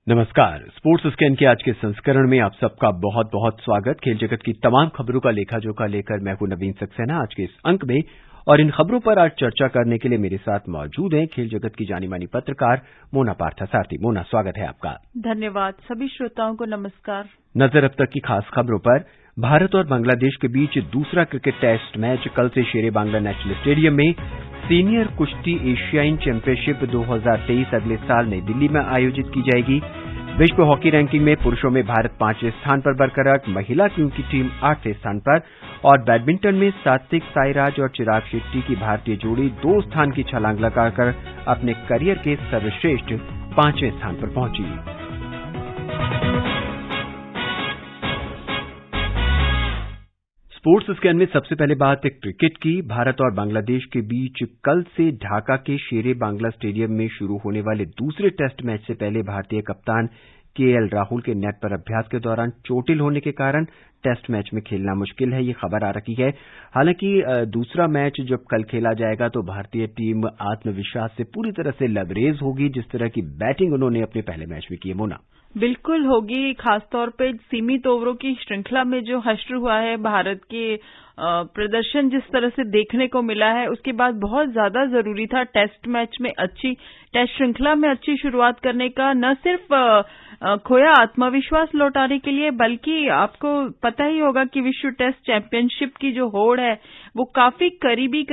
नमस्कार। Sports scan के आज के संस्करण में आप सबका बहुत बहुत स्वागत। खेल जगत की तमाम खबरों का लेखा जोखा लेकर मैं हूं नवीन सक्सेना आज के इस अंक में, और इन खबरों पर आज चर्चा करने के लिए मेरे साथ मौजूद हैं खेल जगत की जानी मानी पत्रकार मोना पार्थसारथी। मोना, स्वागत है आपका। धन्यवाद। सभी श्रोताओं को नमस्कार। नजर अब तक की खास खबरों पर। भारत और बांग्लादेश के बीच दूसरा क्रिकेट टेस्ट मैच कल से शेरे बांग्ला नेशनल स्टेडियम में सीनियर कुश्ती एशियाई चैंपियनशिप 2023 अगले साल नई दिल्ली में आयोजित की जाएगी। विश्व हॉकी रैंकिंग में पुरुषों में भारत 5वें स्थान पर बरकरार, महिला की टीम 8वें स्थान पर, और बैडमिंटन में सात्विक साईराज और चिराग शेट्टी की भारतीय जोड़ी 2 स्थान की छलांग लगाकर अपने करियर के सर्वश्रेष्ठ 5वें स्थान पर पहुंची। स्पोर्ट्स स्कैन में सबसे पहले बात क्रिकेट की। भारत और बांग्लादेश के बीच कल से ढाका के शेरे बांग्ला स्टेडियम में शुरू होने वाले दूसरे टेस्ट मैच से पहले भारतीय कप्तान केएल राहुल के नेट पर अभ्यास के दौरान चोटिल होने के कारण टेस्ट मैच में खेलना मुश्किल है, ये खबर आ रही है। हालांकि दूसरा मैच जब कल खेला जाएगा तो भारतीय टीम आत्मविश्वास से पूरी तरह से लबरेज होगी, जिस तरह की बैटिंग उन्होंने अपने पहले मैच में की है। मोना, बिल्कुल होगी। खासतौर पे सीमित ओवरों की श्रृंखला में जो हश्र हुआ है, भारत के प्रदर्शन जिस तरह से देखने को मिला है, उसके बाद बहुत ज्यादा जरूरी था टेस्ट मैच में टेस्ट श्रृंखला में अच्छी शुरुआत करने का। न सिर्फ खोया आत्मविश्वास लौटाने के लिए, बल्कि आपको पता ही होगा कि विश्व टेस्ट चैंपियनशिप की जो होड़ है वो काफी करीबी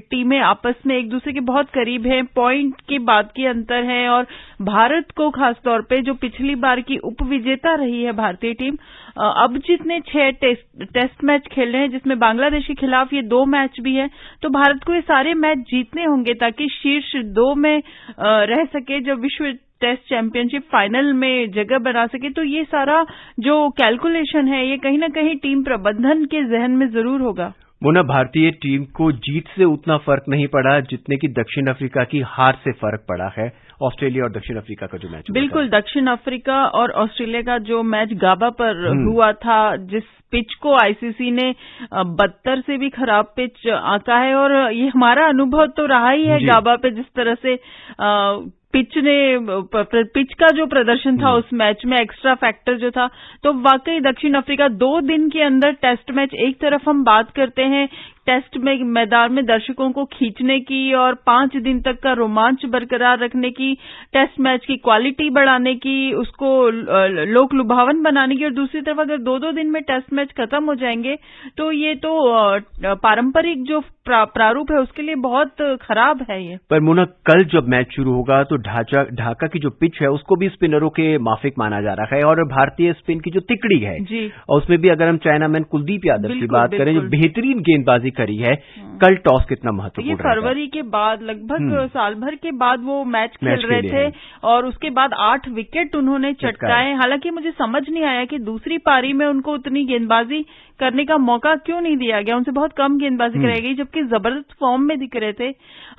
टीमें आपस में एक दूसरे के बहुत करीब हैं, पॉइंट की बात की अंतर है। और भारत को खासतौर पे जो पिछली बार की उपविजेता रही है भारतीय टीम, अब जितने 6 टेस्ट मैच खेल रहे हैं, जिसमें बांग्लादेश के खिलाफ ये 2 मैच भी है, तो भारत को ये सारे मैच जीतने होंगे ताकि शीर्ष 2 में रह सके, जब विश्व टेस्ट चैंपियनशिप फाइनल में जगह बना सके। तो ये सारा जो कैलकुलेशन है, ये कहीं ना कहीं टीम प्रबंधन के जहन में जरूर होगा। मोना, भारतीय टीम को जीत से उतना फर्क नहीं पड़ा जितने की दक्षिण अफ्रीका की हार से फर्क पड़ा है। ऑस्ट्रेलिया और दक्षिण अफ्रीका का जो मैच, बिल्कुल, दक्षिण अफ्रीका और ऑस्ट्रेलिया का जो मैच गाबा पर हुआ था, जिस पिच को आईसीसी ने 72 से भी खराब पिच आंका है, और ये हमारा अनुभव तो रहा ही है गाबा पे, जिस तरह से पिच का जो प्रदर्शन था उस मैच में, एक्स्ट्रा फैक्टर जो था, तो वाकई दक्षिण अफ्रीका 2 दिन के अंदर टेस्ट मैच, एक तरफ हम बात करते हैं टेस्ट में मैदान में दर्शकों को खींचने की और 5 दिन तक का रोमांच बरकरार रखने की, टेस्ट मैच की क्वालिटी बढ़ाने की, उसको लोक लुभावन बनाने की, और दूसरी तरफ अगर 2-2 दिन में टेस्ट मैच खत्म हो जाएंगे तो ये तो पारंपरिक जो प्रारूप है उसके लिए बहुत खराब है ये। पर मोना, कल जब मैच शुरू होगा तो ढाका की जो पिच है उसको भी स्पिनरों के माफिक माना जा रहा है, और भारतीय स्पिन की जो तिकड़ी है जी, और उसमें भी अगर हम चाइनामैन कुलदीप यादव की बात करें जो बेहतरीन गेंदबाजी करी है, कल टॉस कितना महत्वपूर्ण है। ये फरवरी के बाद, लगभग साल भर के बाद वो मैच खेल रहे थे, और उसके बाद 8 विकेट उन्होंने चटकाए। हालांकि मुझे समझ नहीं आया कि दूसरी पारी में उनको उतनी गेंदबाजी करने का मौका क्यों नहीं दिया गया, उनसे बहुत कम गेंदबाजी कराई गई, जबकि जबरदस्त फॉर्म में दिख रहे थे।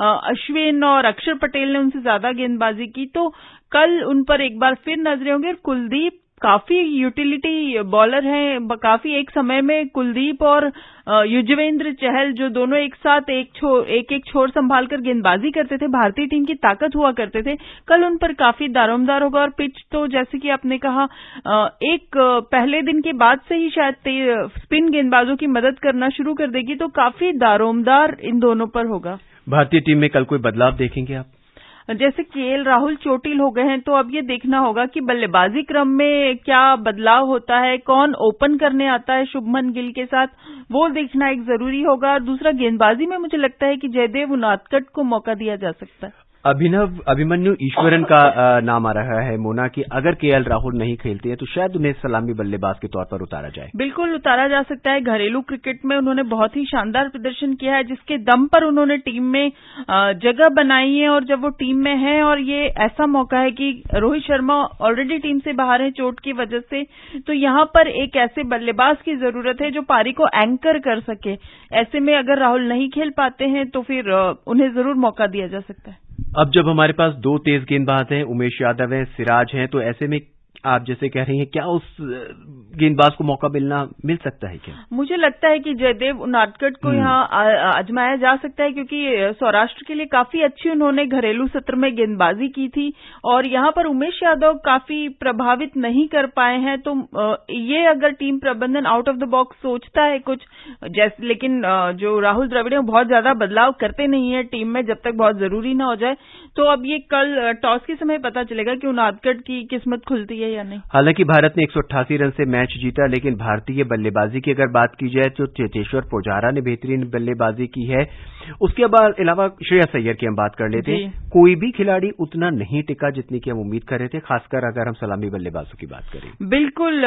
अश्विन और अक्षर पटेल ने उनसे ज्यादा गेंदबाजी की, तो कल उन पर एक बार फिर नजरें होंगे। कुलदीप काफी यूटिलिटी बॉलर हैं, काफी एक समय में कुलदीप और युजवेंद्र चहल जो दोनों एक साथ एक छोर संभालकर गेंदबाजी करते थे, भारतीय टीम की ताकत हुआ करते थे, कल उन पर काफी दारोमदार होगा। और पिच तो जैसे कि आपने कहा, एक पहले दिन के बाद से ही शायद स्पिन गेंदबाजों की मदद करना शुरू कर देगी, तो काफी दारोमदार इन दोनों पर होगा। भारतीय टीम में कल कोई बदलाव देखेंगे आप? जैसे केएल राहुल चोटिल हो गए हैं, तो अब ये देखना होगा कि बल्लेबाजी क्रम में क्या बदलाव होता है, कौन ओपन करने आता है शुभमन गिल के साथ, वो देखना एक जरूरी होगा। और दूसरा, गेंदबाजी में मुझे लगता है कि जयदेव उनादकट को मौका दिया जा सकता है। अभिमन्यु ईश्वरन का नाम आ रहा है मोना, कि अगर केएल राहुल नहीं खेलते हैं तो शायद उन्हें सलामी बल्लेबाज के तौर पर उतारा जाए। बिल्कुल उतारा जा सकता है। घरेलू क्रिकेट में उन्होंने बहुत ही शानदार प्रदर्शन किया है, जिसके दम पर उन्होंने टीम में जगह बनाई है, और जब वो टीम में है, और ये ऐसा मौका है कि रोहित शर्मा ऑलरेडी टीम से बाहर है चोट की वजह से, तो यहाँ पर एक ऐसे बल्लेबाज की जरूरत है जो पारी को एंकर कर सके। ऐसे में अगर राहुल नहीं खेल पाते हैं तो फिर उन्हें जरूर मौका दिया जा सकता है। अब जब हमारे पास 2 तेज गेंदबाज हैं, उमेश यादव हैं, सिराज हैं, तो ऐसे में आप जैसे कह रही हैं, क्या उस गेंदबाज को मौका मिल सकता है क्या? मुझे लगता है कि जयदेव उनादकट को यहाँ आजमाया जा सकता है, क्योंकि सौराष्ट्र के लिए काफी अच्छी उन्होंने घरेलू सत्र में गेंदबाजी की थी और यहाँ पर उमेश यादव काफी प्रभावित नहीं कर पाए हैं। तो ये अगर टीम प्रबंधन आउट ऑफ द बॉक्स सोचता है कुछ जैसे, लेकिन जो राहुल द्रविड़ बहुत ज्यादा बदलाव करते नहीं है टीम में जब तक बहुत जरूरी ना हो जाए। तो अब ये कल टॉस के समय पता चलेगा कि उनादकट की किस्मत खुलती है या नहीं। हालांकि भारत ने 188 रन से मैच जीता, लेकिन भारतीय बल्लेबाजी की अगर बात की जाए तो चेतेश्वर पुजारा ने बेहतरीन बल्लेबाजी की है। उसके अलावा श्रेयस अय्यर की हम बात कर लेते हैं। कोई भी खिलाड़ी उतना नहीं टिका जितनी की हम उम्मीद कर रहे थे, खासकर अगर हम सलामी बल्लेबाजों की बात करें। बिल्कुल,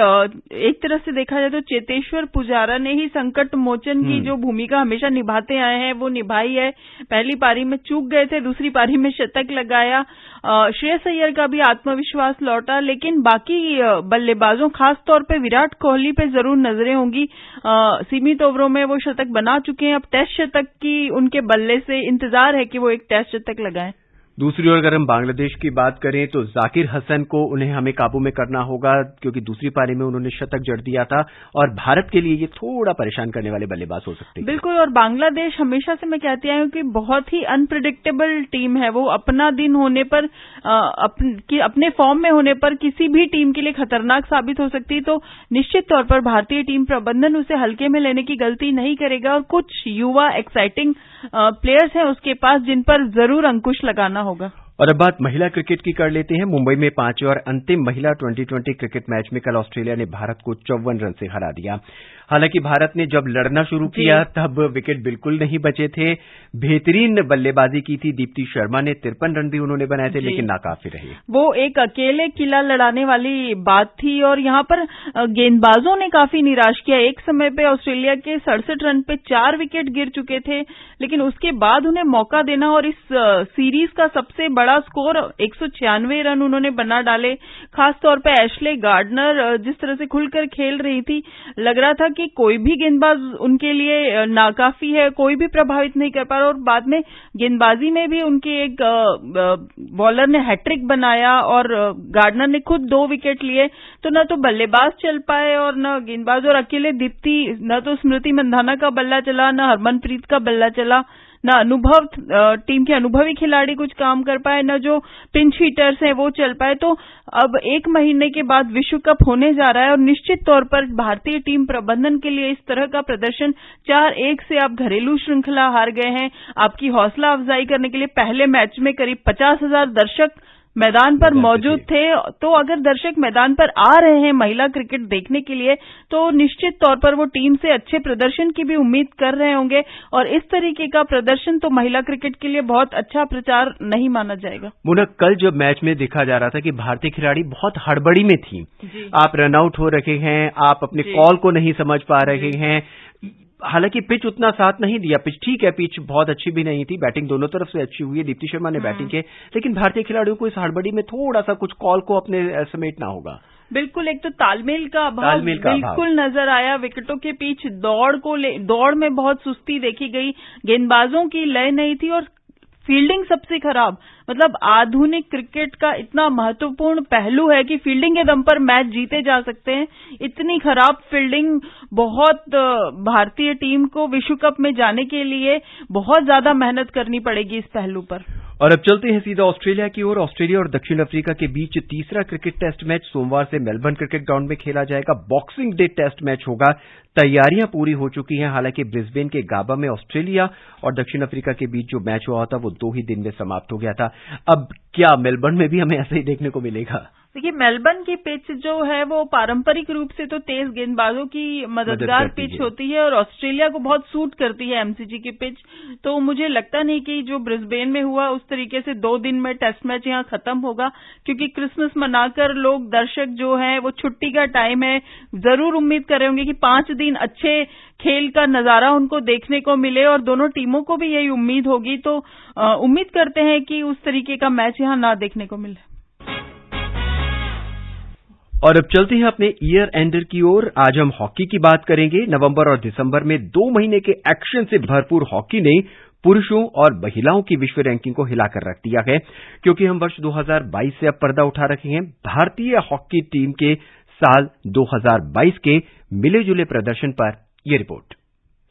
एक तरह से देखा जाए तो चेतेश्वर पुजारा ने ही संकट मोचन की जो भूमिका हमेशा निभाते आए हैं वो निभाई है। पहली पारी में चूक गए थे, दूसरी पारी में शतक लगाया। श्रेयस अय्यर का भी आत्मविश्वास लौटा, लेकिन बाकी बल्लेबाजों खासतौर पे विराट कोहली पे जरूर नजरें होंगी। सीमित ओवरों में वो शतक बना चुके हैं, अब टेस्ट शतक की उनके बल्ले से इंतजार है कि वो एक टेस्ट शतक लगाएं। दूसरी ओर अगर हम बांग्लादेश की बात करें तो जाकिर हसन को उन्हें हमें काबू में करना होगा, क्योंकि दूसरी पारी में उन्होंने शतक जड़ दिया था और भारत के लिए ये थोड़ा परेशान करने वाले बल्लेबाज हो सकते हैं। बिल्कुल, और बांग्लादेश हमेशा से मैं कहती आई हूं कि बहुत ही अनप्रिडिक्टेबल टीम है। वो अपना दिन होने पर अपने फॉर्म में होने पर किसी भी टीम के लिए खतरनाक साबित हो सकती है। तो निश्चित तौर पर भारतीय टीम प्रबंधन उसे हल्के में लेने की गलती नहीं करेगा और कुछ युवा एक्साइटिंग प्लेयर्स हैं उसके पास जिन पर जरूर अंकुश लगाना होगा। और अब बात महिला क्रिकेट की कर लेते हैं। मुंबई में 5वें और अंतिम महिला T20 क्रिकेट मैच में कल ऑस्ट्रेलिया ने भारत को 54 रन से हरा दिया। हालांकि भारत ने जब लड़ना शुरू किया तब विकेट बिल्कुल नहीं बचे थे। बेहतरीन बल्लेबाजी की थी दीप्ति शर्मा ने, 53 रन भी उन्होंने बनाए थे, लेकिन नाकाफी रहे। वो एक अकेले किला लड़ाने वाली बात थी और यहाँ पर गेंदबाजों ने काफी निराश किया। एक समय पे ऑस्ट्रेलिया के 67 रन पे 4 विकेट गिर चुके थे, लेकिन उसके बाद उन्हें मौका देना और इस सीरीज का सबसे बड़ा स्कोर 196 रन उन्होंने बना डाले। खासतौर पे एशले गार्डनर जिस तरह से खुलकर खेल रही थी, लग रहा था कि कोई भी गेंदबाज उनके लिए नाकाफी है, कोई भी प्रभावित नहीं कर पा रहा। और बाद में गेंदबाजी में भी उनके एक बॉलर ने हैट्रिक बनाया और गार्डनर ने खुद 2 विकेट लिए। तो न तो बल्लेबाज चल पाए और न गेंदबाज, और अकेले दीप्ति, न तो स्मृति मंधाना का बल्ला चला, न हरमनप्रीत का बल्ला चला, न टीम के अनुभवी खिलाड़ी कुछ काम कर पाए, न जो पिंच हिटर्स हैं वो चल पाए। तो अब 1 महीने के बाद विश्व कप होने जा रहा है और निश्चित तौर पर भारतीय टीम प्रबंधन के लिए इस तरह का प्रदर्शन 4-1 से आप घरेलू श्रृंखला हार गए हैं। आपकी हौसला अफजाई करने के लिए पहले मैच में करीब 50,000 दर्शक मैदान पर मौजूद थे। तो अगर दर्शक मैदान पर आ रहे हैं महिला क्रिकेट देखने के लिए तो निश्चित तौर पर वो टीम से अच्छे प्रदर्शन की भी उम्मीद कर रहे होंगे और इस तरीके का प्रदर्शन तो महिला क्रिकेट के लिए बहुत अच्छा प्रचार नहीं माना जाएगा। मुना, कल जब मैच में देखा जा रहा था कि भारतीय खिलाड़ी बहुत हड़बड़ी में थी, आप रन आउट हो रहे हैं, आप अपने कॉल को नहीं समझ पा रहे हैं। हालांकि पिच उतना साथ नहीं दिया, पिच ठीक है, पिच बहुत अच्छी भी नहीं थी, बैटिंग दोनों तरफ से अच्छी हुई है, दीप्ति शर्मा ने बैटिंग की, लेकिन भारतीय खिलाड़ियों को इस हड़बड़ी में थोड़ा सा कुछ कॉल को अपने समेटना होगा। बिल्कुल, एक तो तालमेल का अभाव बिल्कुल नजर आया। विकेटों के बीच दौड़ में बहुत सुस्ती देखी गई, गेंदबाजों की लय नहीं थी और फील्डिंग सबसे खराब। मतलब आधुनिक क्रिकेट का इतना महत्वपूर्ण पहलू है कि फील्डिंग के दम पर मैच जीते जा सकते हैं, इतनी खराब फील्डिंग बहुत भारतीय टीम को विश्व कप में जाने के लिए बहुत ज्यादा मेहनत करनी पड़ेगी इस पहलू पर। और अब चलते हैं सीधा ऑस्ट्रेलिया की ओर। ऑस्ट्रेलिया और दक्षिण अफ्रीका के बीच तीसरा क्रिकेट टेस्ट मैच सोमवार से मेलबर्न क्रिकेट ग्राउंड में खेला जाएगा। बॉक्सिंग डे टेस्ट मैच होगा। तैयारियां पूरी हो चुकी हैं। हालांकि ब्रिस्बेन के गाबा में ऑस्ट्रेलिया और दक्षिण अफ्रीका के बीच जो मैच हुआ था वो 2 ही दिन में समाप्त हो गया था। अब क्या मेलबर्न में भी हमें ऐसा ही देखने को मिलेगा? देखिए, मेलबर्न की पिच जो है वो पारंपरिक रूप से तो तेज गेंदबाजों की मददगार पिच होती है और ऑस्ट्रेलिया को बहुत सूट करती है एमसीजी की पिच। तो मुझे लगता नहीं कि जो ब्रिस्बेन में हुआ उस तरीके से 2 दिन में टेस्ट मैच यहाँ खत्म होगा, क्योंकि क्रिसमस मनाकर लोग, दर्शक जो है वो छुट्टी का टाइम है, जरूर उम्मीद कर रहे होंगे कि 5 दिन अच्छे खेल का नजारा उनको देखने को मिले और दोनों टीमों को भी यही उम्मीद होगी। तो उम्मीद करते हैं कि उस तरीके का मैच यहाँ ना देखने को मिले। और अब चलते हैं अपने ईयर एंडर की ओर। आज हम हॉकी की बात करेंगे। नवंबर और दिसंबर में 2 महीने के एक्शन से भरपूर हॉकी ने पुरुषों और महिलाओं की विश्व रैंकिंग को हिलाकर रख दिया है, क्योंकि हम वर्ष 2022 से अब पर्दा उठा रखे हैं भारतीय हॉकी टीम के साल 2022 के मिले जुले प्रदर्शन पर यह रिपोर्ट।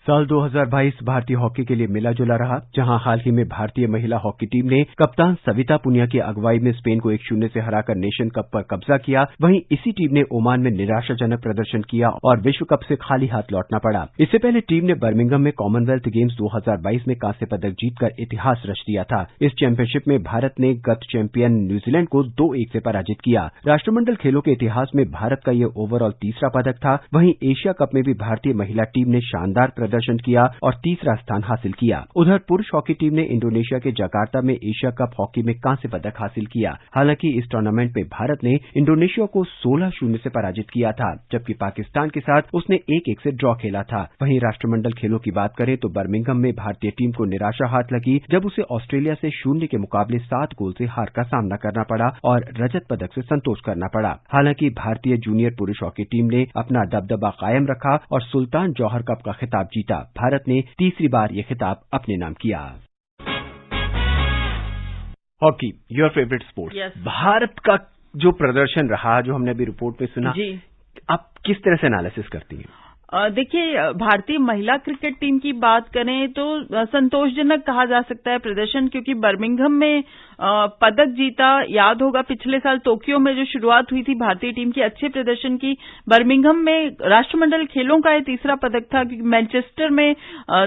साल 2022 भारतीय हॉकी के लिए मिला जुला रहा, जहां हाल ही में भारतीय महिला हॉकी टीम ने कप्तान सविता पुनिया की अगुवाई में स्पेन को 1-0 से हराकर नेशन कप पर कब्जा किया। वहीं इसी टीम ने ओमान में निराशाजनक प्रदर्शन किया और विश्व कप से खाली हाथ लौटना पड़ा। इससे पहले टीम ने बर्मिंघम में कॉमनवेल्थ गेम्स 2022 में कांस्य पदक जीतकर इतिहास रच दिया था। इस चैंपियनशिप में भारत ने गत चैंपियन न्यूजीलैंड को 2-1 से पराजित किया। राष्ट्रमंडल खेलों के इतिहास में भारत का यह ओवरऑल तीसरा पदक था। वहीं एशिया कप में भी भारतीय महिला टीम ने शानदार प्रदर्शन किया और तीसरा स्थान हासिल किया। उधर पुरुष हॉकी टीम ने इंडोनेशिया के जकार्ता में एशिया कप हॉकी में कांस्य पदक हासिल किया। हालांकि इस टूर्नामेंट में भारत ने इंडोनेशिया को 16-0 से पराजित किया था, जबकि पाकिस्तान के साथ उसने 1-1 से ड्रॉ खेला था। वहीं राष्ट्रमंडल खेलों की बात करें तो बर्मिंघम में भारतीय टीम को निराशा हाथ लगी, जब उसे ऑस्ट्रेलिया से 0 के मुकाबले 7 गोल से हार का सामना करना पड़ा और रजत पदक से संतोष करना पड़ा। हालांकि भारतीय जूनियर पुरुष हॉकी टीम ने अपना दबदबा कायम रखा और सुल्तान जौहर कप का खिताब जीता। भारत ने तीसरी बार यह खिताब अपने नाम किया। Hockey, your favourite sport. Bharat का जो प्रदर्शन रहा, जो हमने अभी रिपोर्ट में सुना, आप किस तरह से एनालिसिस करती हैं? देखिए, भारतीय महिला क्रिकेट टीम की बात करें तो संतोषजनक कहा जा सकता है प्रदर्शन, क्योंकि बर्मिंघम में पदक जीता। याद होगा पिछले साल टोक्यो में जो शुरुआत हुई थी भारतीय टीम की अच्छे प्रदर्शन की, बर्मिंघम में राष्ट्रमंडल खेलों का ये तीसरा पदक था, क्योंकि मैनचेस्टर में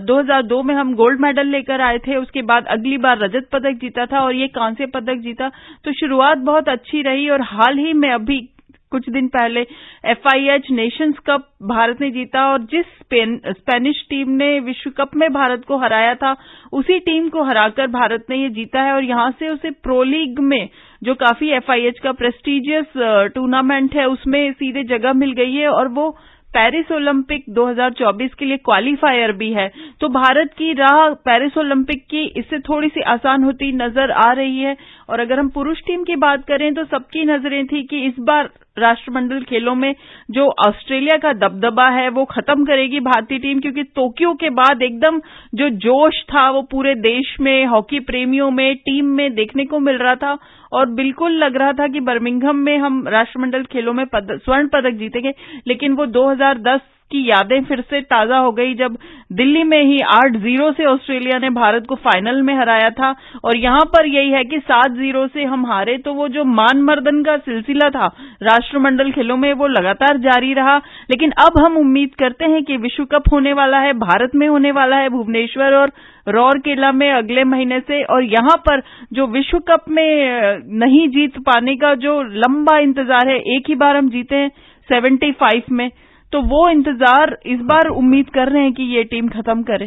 2002 में हम गोल्ड मेडल लेकर आए थे। उसके बाद अगली बार रजत पदक जीता था और ये कांस्य पदक जीता। तो शुरुआत बहुत अच्छी रही और हाल ही में अभी कुछ दिन पहले FIH नेशंस कप भारत ने जीता और जिस स्पेनिश टीम ने विश्व कप में भारत को हराया था, उसी टीम को हराकर भारत ने ये जीता है और यहां से उसे प्रो लीग में, जो काफी FIH का प्रेस्टिजियस टूर्नामेंट है, उसमें सीधे जगह मिल गई है और वो पेरिस ओलंपिक 2024 के लिए क्वालिफायर भी है। तो भारत की राह पेरिस ओलंपिक की इससे थोड़ी सी आसान होती नजर आ रही है। और अगर हम पुरुष टीम की बात करें तो सबकी नजरें थी कि इस बार राष्ट्रमंडल खेलों में जो ऑस्ट्रेलिया का दबदबा है वो खत्म करेगी भारतीय टीम, क्योंकि टोक्यो के बाद एकदम जो जोश था वो पूरे देश में, हॉकी प्रेमियों में, टीम में देखने को मिल रहा था और बिल्कुल लग रहा था कि बर्मिंघम में हम राष्ट्रमंडल खेलों में स्वर्ण पदक जीतेंगे। लेकिन वो 2010 की यादें फिर से ताजा हो गई, जब दिल्ली में ही 8-0 से ऑस्ट्रेलिया ने भारत को फाइनल में हराया था। और यहां पर यही है कि 7-0 से हम हारे, तो वो जो मान मर्दन का सिलसिला था राष्ट्रमंडल खेलों में वो लगातार जारी रहा। लेकिन अब हम उम्मीद करते हैं कि विश्व कप होने वाला है, भारत में होने वाला है, भुवनेश्वर और रौरकेला में अगले महीने से। और यहां पर जो विश्व कप में नहीं जीत पाने का जो लंबा इंतजार है, एक ही बार हम जीते हैं 75 में, तो वो इंतजार इस बार उम्मीद कर रहे हैं कि ये टीम खत्म करे।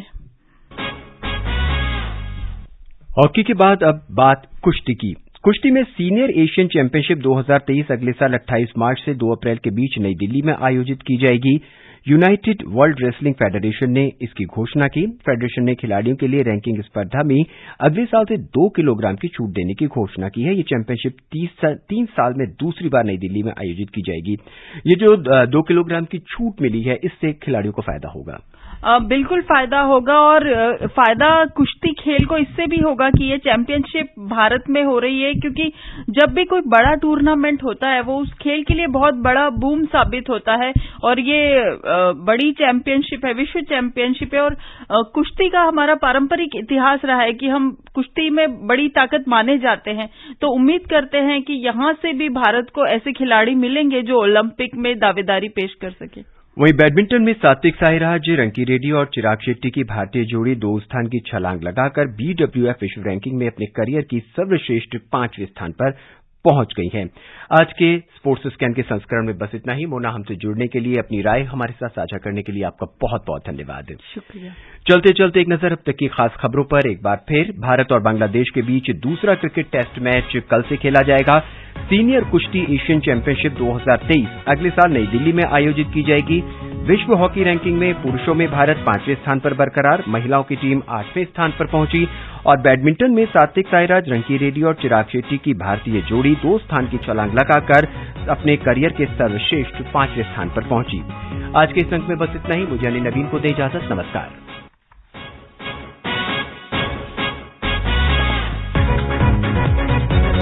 हॉकी के बाद अब बात कुश्ती की। कुश्ती में सीनियर एशियन चैंपियनशिप 2023 अगले साल 28 मार्च से 2 अप्रैल के बीच नई दिल्ली में आयोजित की जाएगी। यूनाइटेड वर्ल्ड रेसलिंग फेडरेशन ने इसकी घोषणा की। फेडरेशन ने खिलाड़ियों के लिए रैंकिंग स्पर्धा में अगले साल से 2 किलोग्राम की छूट देने की घोषणा की है। ये चैंपियनशिप 3 साल में दूसरी बार नई दिल्ली में आयोजित की जाएगी। ये जो 2 किलोग्राम की छूट मिली है, इससे खिलाड़ियों को फायदा होगा। बिल्कुल फायदा होगा और फायदा कुश्ती खेल को इससे भी होगा कि ये चैंपियनशिप भारत में हो रही है, क्योंकि जब भी कोई बड़ा टूर्नामेंट होता है वो उस खेल के लिए बहुत बड़ा बूम साबित होता है। और ये बड़ी चैंपियनशिप है, विश्व चैंपियनशिप है। और कुश्ती का हमारा पारंपरिक इतिहास रहा है कि हम कुश्ती में बड़ी ताकत माने जाते हैं। तो उम्मीद करते हैं कि यहां से भी भारत को ऐसे खिलाड़ी मिलेंगे जो ओलंपिक में दावेदारी पेश कर सके। वहीं बैडमिंटन में सात्विक साईराज, रंकी रेड्डी और चिराग शेट्टी की भारतीय जोड़ी 2 स्थान की छलांग लगाकर BWF विश्व रैंकिंग में अपने करियर की सर्वश्रेष्ठ 5वें स्थान पर पहुंच गई हैं। आज के स्पोर्ट्स स्कैन के संस्करण में बस इतना ही। मोना, हमसे जुड़ने के लिए, अपनी राय हमारे साथ साझा करने के लिए आपका बहुत बहुत धन्यवाद। शुक्रिया। चलते चलते एक नजर अब तक की खास खबरों पर एक बार फिर। भारत और बांग्लादेश के बीच दूसरा क्रिकेट टेस्ट मैच कल से खेला जाएगा। सीनियर कुश्ती एशियन चैंपियनशिप 2023 अगले साल नई दिल्ली में आयोजित की जाएगी। विश्व हॉकी रैंकिंग में पुरुषों में भारत 5वें स्थान पर बरकरार, महिलाओं की टीम 8वें स्थान पर पहुंची। और बैडमिंटन में सात्विक साईराज, रंकी रेड्डी और चिराग शेट्टी की भारतीय जोड़ी 2 स्थान की छलांग लगाकर अपने करियर के सर्वश्रेष्ठ 5वें स्थान पर पहुंची। आज के इस अंक में बस इतना ही। मुझे अली नवीन को दे इजाजत। नमस्कार।